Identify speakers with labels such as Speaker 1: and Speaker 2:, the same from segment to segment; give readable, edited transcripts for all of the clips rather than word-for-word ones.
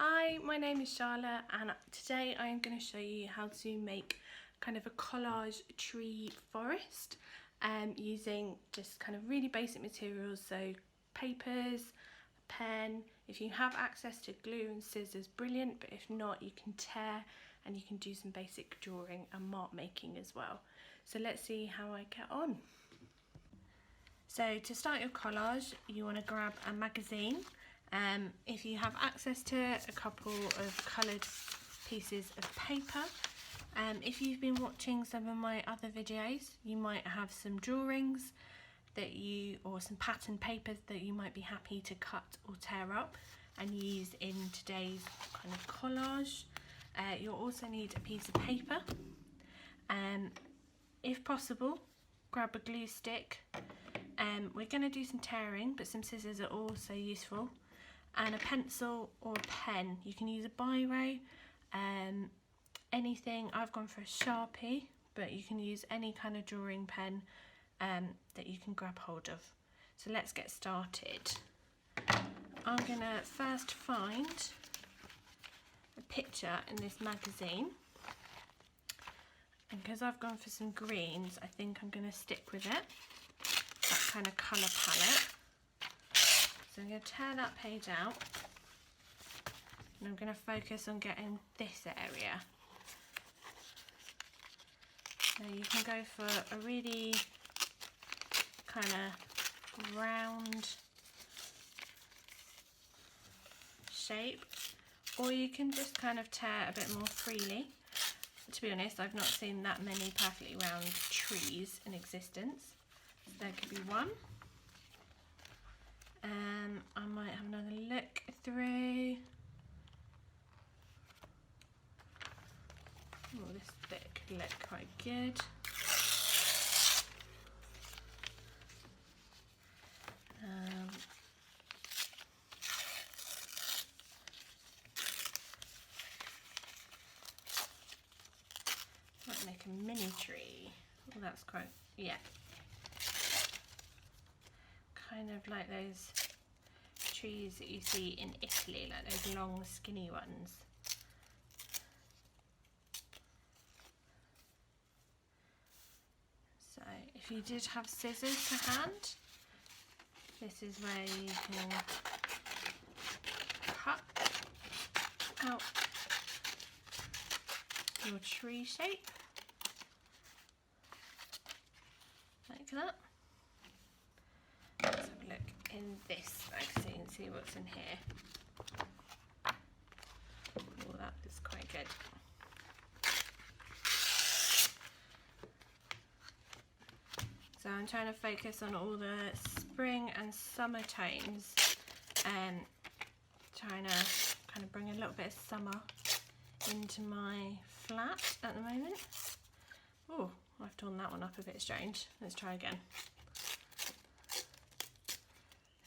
Speaker 1: Hi, my name is Charlotte and today I am going to show you how to make kind of a collage tree forest using just kind of really basic materials, so papers, a pen. If you have access to glue and scissors, brilliant, but if not, you can tear and you can do some basic drawing and mark making as well. So let's see how I get on. So to start your collage, you want to grab a magazine. If you have access to a couple of coloured pieces of paper. If you've been watching some of my other videos, you might have some drawings or some pattern papers that you might be happy to cut or tear up and use in today's kind of collage. You'll also need a piece of paper. If possible, grab a glue stick. We're going to do some tearing, but some scissors are also useful. And a pencil or a pen. You can use a biro, anything. I've gone for a Sharpie, but you can use any kind of drawing pen that you can grab hold of. So let's get started. I'm gonna first find a picture in this magazine, and because I've gone for some greens, I think I'm gonna stick with it, that kind of colour palette. So I'm going to tear that page out and I'm going to focus on getting this area. So you can go for a really kind of round shape, or you can just kind of tear a bit more freely. To be honest, I've not seen that many perfectly round trees in existence. So there could be one. I might have another look through. Oh, this bit could look quite good. Might make a mini tree. Oh, that's quite, yeah. Kind of like those trees that you see in Italy, like those long skinny ones. So if you did have scissors to hand, this is where you can cut out your tree shape like that. Let's have a look in this magazine and see what's in here. Oh, that is quite good. So I'm trying to focus on all the spring and summer tones and trying to kind of bring a little bit of summer into my flat at the moment. Oh, I've torn that one up a bit strange. Let's try again.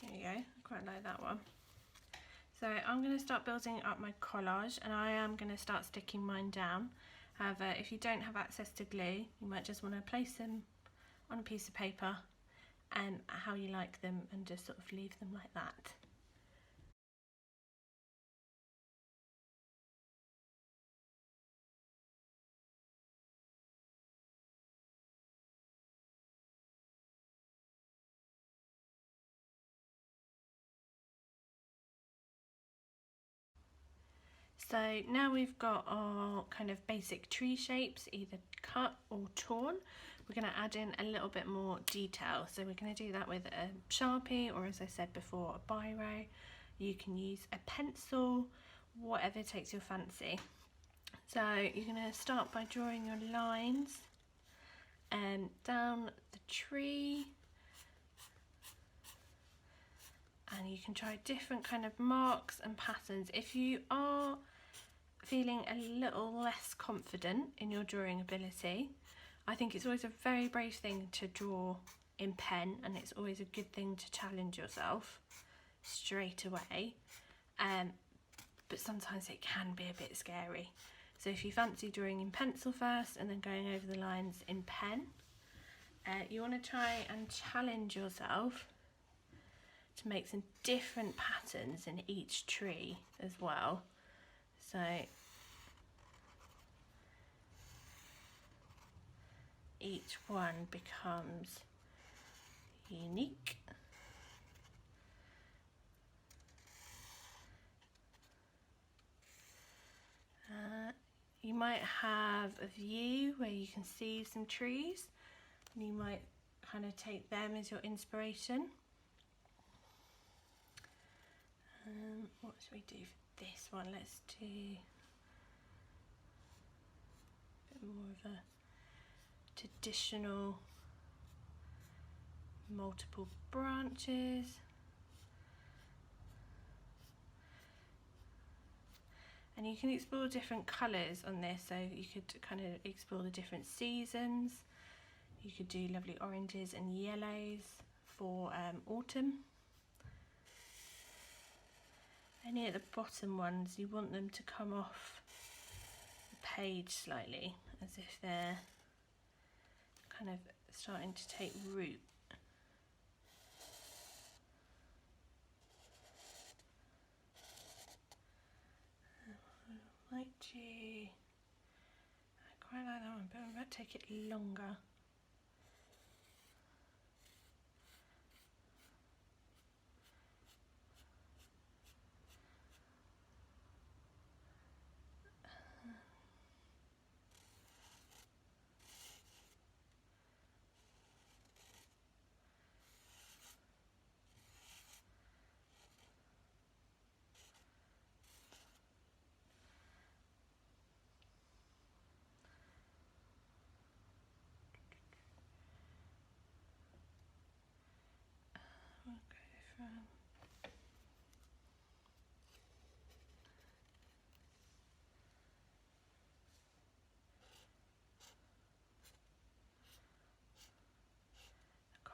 Speaker 1: There you go, I quite like that one. So I'm going to start building up my collage and I am going to start sticking mine down. However, if you don't have access to glue, you might just want to place them on a piece of paper and how you like them and just sort of leave them like that. So now we've got our kind of basic tree shapes, either cut or torn. We're going to add in a little bit more detail. So we're going to do that with a Sharpie, or as I said before, a biro. You can use a pencil, whatever takes your fancy. So you're going to start by drawing your lines down the tree. And you can try different kind of marks and patterns. If you are feeling a little less confident in your drawing ability, I think it's always a very brave thing to draw in pen, and it's always a good thing to challenge yourself straight away. But sometimes it can be a bit scary. So if you fancy drawing in pencil first and then going over the lines in pen, you want to try and challenge yourself to make some different patterns in each tree as well. So each one becomes unique. You might have a view where you can see some trees, and you might kind of take them as your inspiration. What should we do for this one? Let's do a bit more of a traditional multiple branches. And you can explore different colours on this, so you could kind of explore the different seasons. You could do lovely oranges and yellows for autumn. Any at the bottom ones, you want them to come off the page slightly, as if they're kind of starting to take root. I quite like that one, but I'm about to take it longer.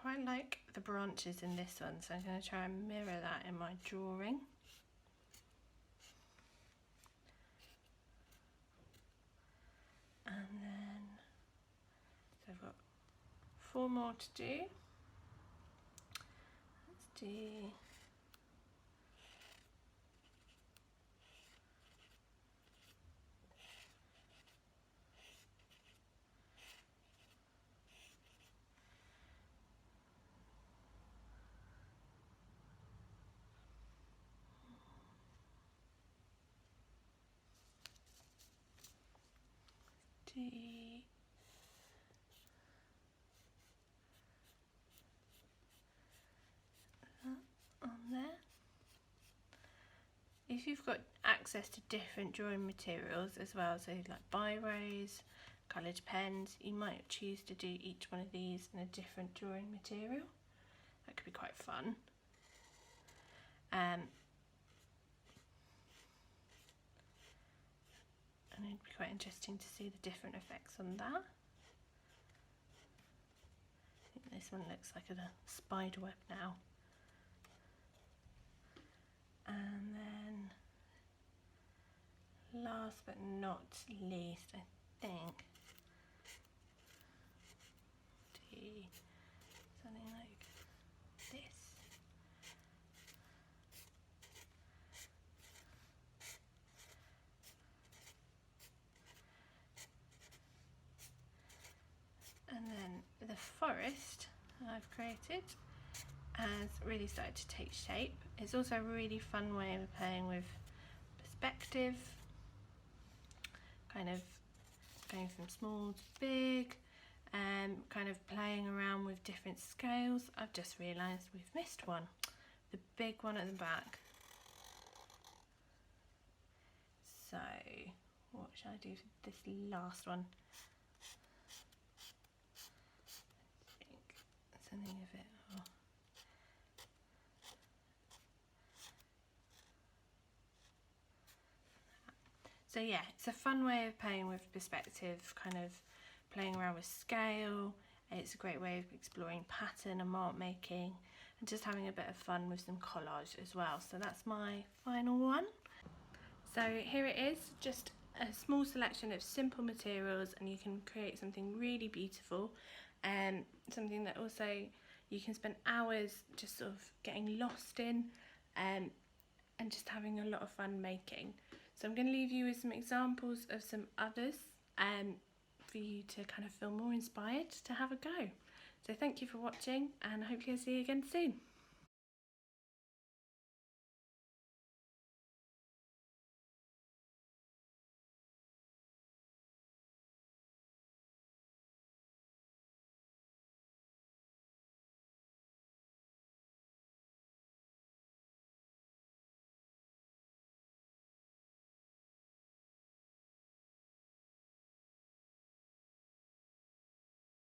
Speaker 1: I quite like the branches in this one, so I'm going to try and mirror that in my drawing. And then, so I've got 4 more to do. Let's do that on there. If you've got access to different drawing materials as well, so like biros, Collage pens, you might choose to do each one of these in a different drawing material. That could be quite fun. And it'd be quite interesting to see the different effects on that. I think this one looks like a spider web now. And then last but not least, I think, do something like this. And then the forest I've created has really started to take shape. It's also a really fun way of playing with perspective, kind of going from small to big, and kind of playing around with different scales. I've just realised we've missed one, the big one at the back. So what should I do for this last one? I think something of it. Oh. So yeah, it's a fun way of playing with perspective, kind of playing around with scale. It's a great way of exploring pattern and mark making, and just having a bit of fun with some collage as well. So that's my final one. So here it is, just a small selection of simple materials, and you can create something really beautiful, and something that also you can spend hours just sort of getting lost in, and just having a lot of fun making. So I'm going to leave you with some examples of some others for you to kind of feel more inspired to have a go. So thank you for watching, and hopefully I'll see you again soon.